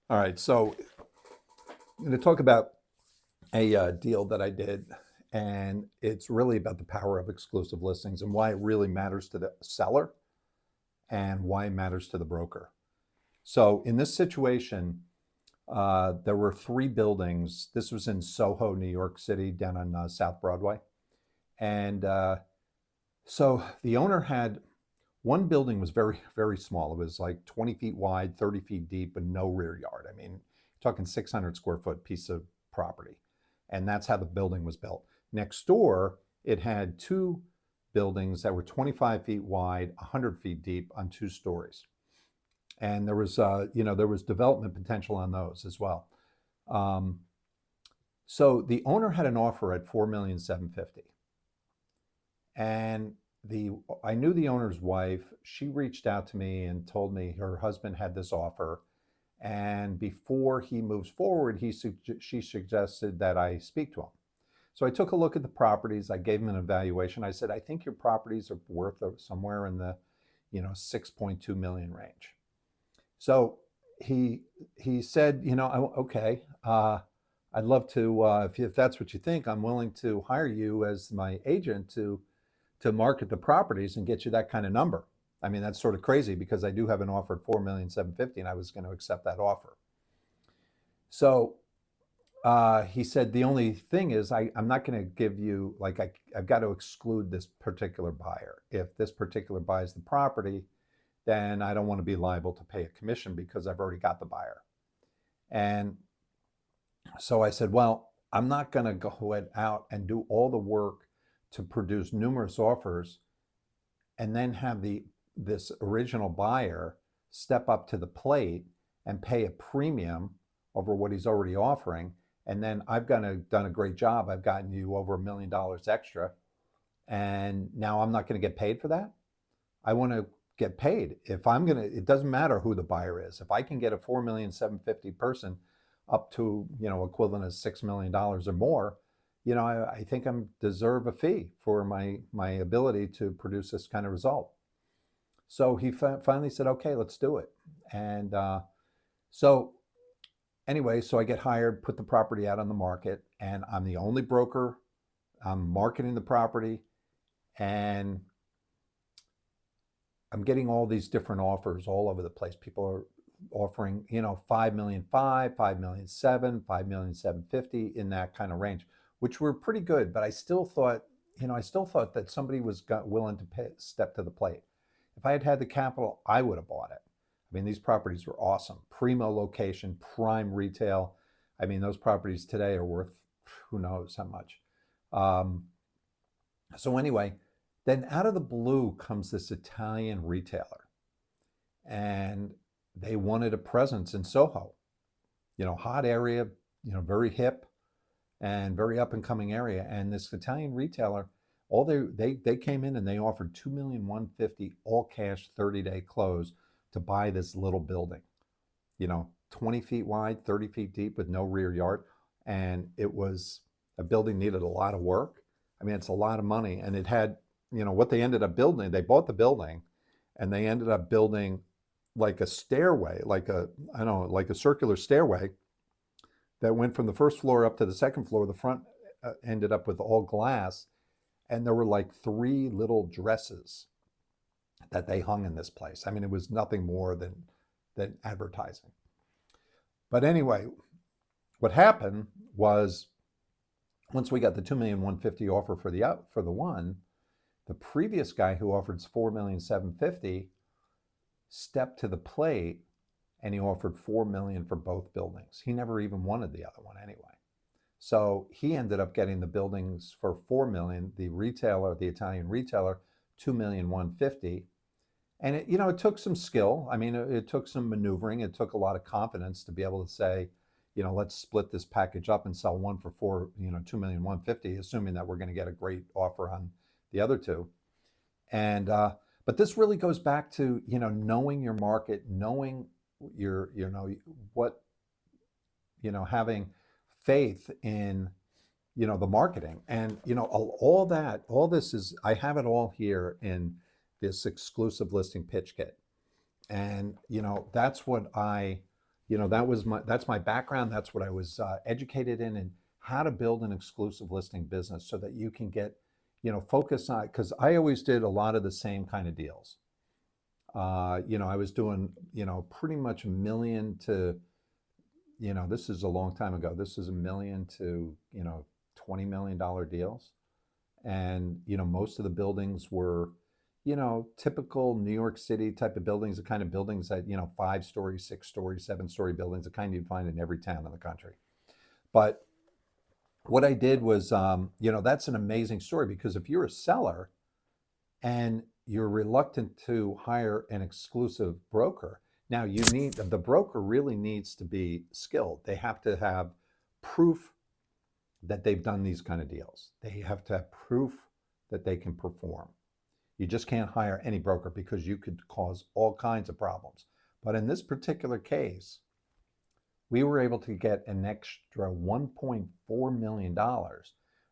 All right, so I'm going to talk about a deal that I did, and it's really about the power of exclusive listings and why it really matters to the seller and why it matters to the broker. So in this situation, there were three buildings. This was in SoHo, New York City, down on South Broadway. And so the owner had one building was very, very small. It was like 20 feet wide, 30 feet deep, and no rear yard. I mean, talking 600 square foot piece of property. And that's how the building was built. Next door, it had two buildings that were 25 feet wide, 100 feet deep on 2 stories. And there was, there was development potential on those as well. Um, so the owner had an offer at 4,750,000. And the I knew the owner's wife. She reached out to me and told me her husband had this offer, and before he moves forward, she suggested that I speak to him. So I took a look at the properties. I gave him an evaluation. I said, I think your properties are worth somewhere in the 6.2 million range. So he said, okay, I'd love to, if that's what you think, I'm willing to hire you as my agent to market the properties and get you that kind of number. I mean, that's sort of crazy because I do have an offer at 4,750,000, and I was going to accept that offer. So he said, the only thing is I'm not going to give you, like, I've got to exclude this particular buyer. If this particular buys the property, then I don't want to be liable to pay a commission because I've already got the buyer. And so I said, well, I'm not going to go out and do all the work to produce numerous offers and then have this original buyer step up to the plate and pay a premium over what he's already offering. And then I've done a great job. I've gotten you over $1 million extra. And now I'm not going to get paid for that. I want to get paid. If I'm going to, it doesn't matter who the buyer is. If I can get a 4,750,000 person up to, equivalent of $6 million or more, I think I deserve a fee for my ability to produce this kind of result. So he finally said, okay, let's do it. And so anyway, so I get hired, put the property out on the market, and I'm the only broker. I'm marketing the property, and I'm getting all these different offers all over the place. People are offering, 5,500,000, 5,700,000, 5,750,000 in that kind of range, which were pretty good. But I still thought, that somebody was willing to step to the plate. If I had had the capital, I would have bought it. I mean, these properties were awesome. Primo location, prime retail. I mean, those properties today are worth who knows how much. So anyway, then out of the blue comes this Italian retailer, and they wanted a presence in SoHo, hot area, very hip and very up and coming area. And this Italian retailer, they came in and they offered 2,150,000 all cash 30-day close to buy this little building, 20 feet wide, 30 feet deep with no rear yard. And it was a building needed a lot of work. I mean, it's a lot of money. And it had, what they ended up building, they bought the building and they ended up building like a stairway, like a circular stairway that went from the first floor up to the second floor. The front ended up with all glass, and there were like 3 little dresses that they hung in this place. I mean, it was nothing more than advertising. But anyway, what happened was once we got the 2,150,000 offer for the one, the previous guy who offered 4,750,000 stepped to the plate and he offered 4 million for both buildings. He never even wanted the other one anyway. So he ended up getting the buildings for 4 million, the Italian retailer, 2,150,000. And it took some skill. I mean, it took some maneuvering. It took a lot of confidence to be able to say, let's split this package up and sell one for 2,150,000, assuming that we're going to get a great offer on the other two. And but this really goes back to knowing your market, knowing your what having faith in the marketing, and all this is, I have it all here in this exclusive listing pitch kit. And that's what I that's my background. That's what I was educated in, and how to build an exclusive listing business so that you can get, focus on, because I always did a lot of the same kind of deals. I was doing, pretty much a million to, this is a long time ago. This is a million to, $20 million deals. And, most of the buildings were, typical New York City type of buildings, the kind of buildings that, 5-story, 6-story, 7-story buildings, the kind you'd find in every town in the country. But what I did was, that's an amazing story, because if you're a seller and you're reluctant to hire an exclusive broker, now the broker really needs to be skilled. They have to have proof that they've done these kind of deals. They have to have proof that they can perform. You just can't hire any broker, because you could cause all kinds of problems. But in this particular case, we were able to get an extra $1.4 million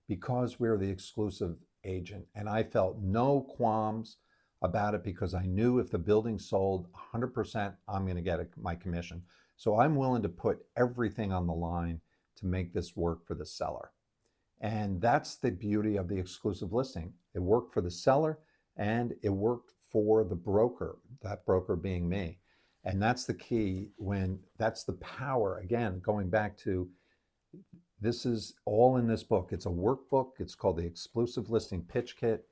because we were the exclusive agent. And I felt no qualms about it, because I knew if the building sold 100%, I'm going to get my commission. So I'm willing to put everything on the line to make this work for the seller. And that's the beauty of the exclusive listing. It worked for the seller and it worked for the broker, that broker being me. And that's the key, that's the power. Again, going back to, this is all in this book. It's a workbook. It's called the Exclusive Listing Pitch Kit.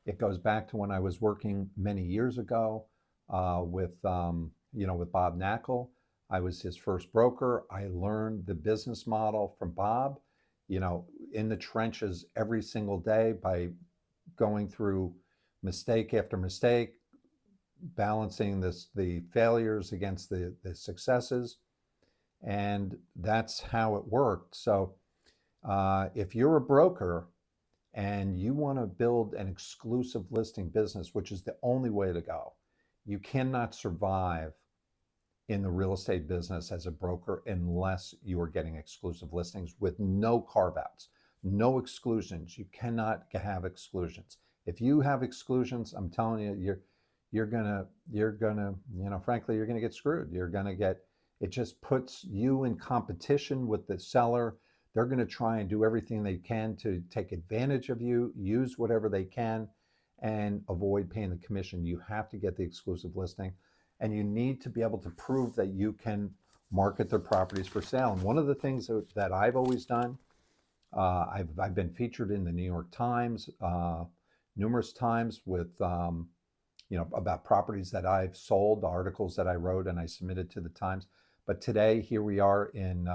It goes back to when I was working many years ago with Bob Knackel. I was his first broker. I learned the business model from Bob, in the trenches every single day, by going through mistake after mistake, balancing the failures against the successes. And that's how it worked. So if you're a broker and you want to build an exclusive listing business, which is the only way to go, you cannot survive in the real estate business as a broker unless you are getting exclusive listings with no carve-outs, no exclusions. You cannot have exclusions. If you have exclusions, I'm telling you, you're gonna, frankly, you're gonna get screwed. It just puts you in competition with the seller. They're gonna try and do everything they can to take advantage of you, use whatever they can, and avoid paying the commission. You have to get the exclusive listing, and you need to be able to prove that you can market their properties for sale. And one of the things that I've always done, I've been featured in the New York Times numerous times with, about properties that I've sold, articles that I wrote and I submitted to the Times. But today, here we are in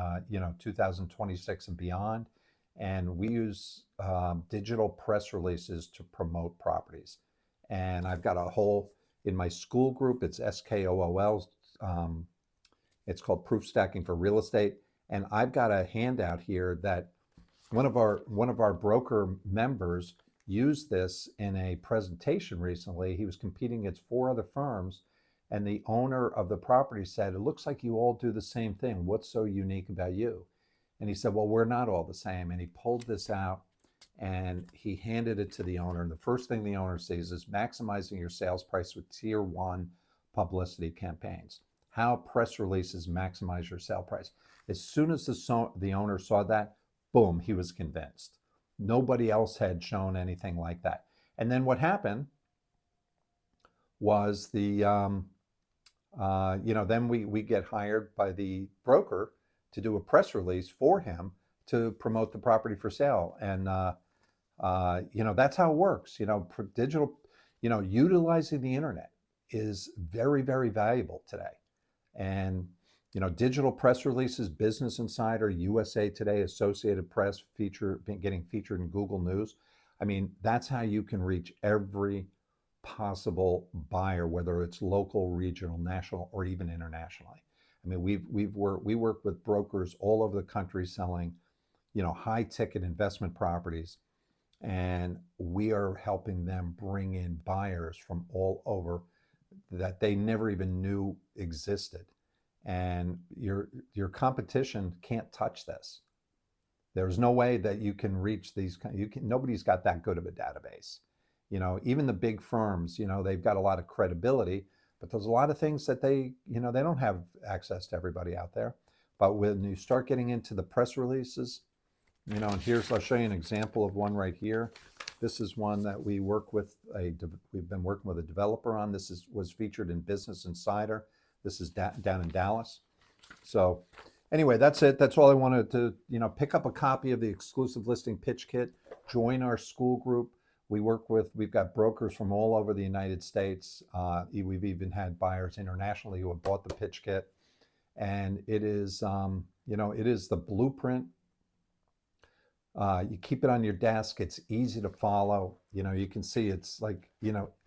2026 and beyond, and we use digital press releases to promote properties. And I've got a whole, in my school group, it's SKOOL, it's called Proof Stacking for Real Estate. And I've got a handout here that one of our broker members used this in a presentation recently. He was competing against 4 other firms, and the owner of the property said, "It looks like you all do the same thing. What's so unique about you?" And he said, "Well, we're not all the same." And he pulled this out and he handed it to the owner. And the first thing the owner sees is maximizing your sales price with tier 1 publicity campaigns. How press releases maximize your sale price. As soon as the owner saw that, boom, he was convinced. Nobody else had shown anything like that. And then what happened was then we get hired by the broker to do a press release for him to promote the property for sale. And, that's how it works. Digital, utilizing the internet is very, very valuable today. And digital press releases, Business Insider, USA Today, Associated Press, getting featured in Google News. I mean, that's how you can reach every possible buyer, whether it's local, regional, national, or even internationally. I mean, we work with brokers all over the country selling, high ticket investment properties, and we are helping them bring in buyers from all over that they never even knew existed. And your competition can't touch this. There's no way that you can reach these. Nobody's got that good of a database. Even the big firms, they've got a lot of credibility, But there's a lot of things that they don't have access to everybody out there. But when you start getting into the press releases, and I'll show you an example of one right here. This is one that we've been working with a developer on. Was featured in Business Insider. This is down in Dallas. So anyway, that's it. That's all I wanted to, pick up a copy of the exclusive listing pitch kit, join our school group. We've got brokers from all over the United States. We've even had buyers internationally who have bought the pitch kit. And it is, it is the blueprint. You keep it on your desk. It's easy to follow. You can see it's like,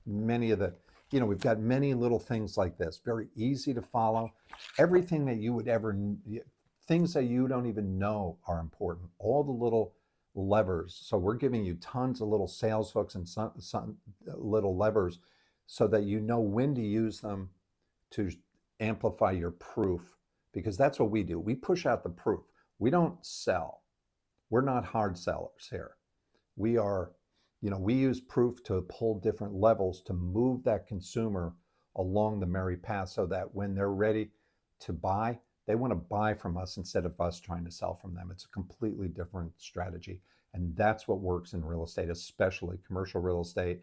many of the, we've got many little things like this, very easy to follow. Everything that you would things that you don't even know are important. All the little levers. So we're giving you tons of little sales hooks and some little levers so that you know when to use them to amplify your proof, because that's what we do. We push out the proof. We don't sell. We're not hard sellers here. We are, we use proof to pull different levels to move that consumer along the merry path so that when they're ready to buy, they want to buy from us instead of us trying to sell from them. It's a completely different strategy. And that's what works in real estate, especially commercial real estate,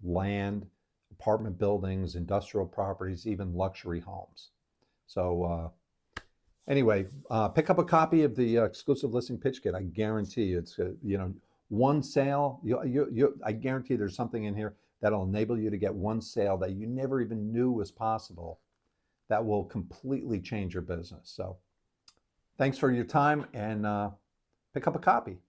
land, apartment buildings, industrial properties, even luxury homes. So anyway, pick up a copy of the exclusive listing pitch kit. I guarantee you it's, one sale. I guarantee there's something in here that'll enable you to get one sale that you never even knew was possible, that will completely change your business. So thanks for your time, and pick up a copy.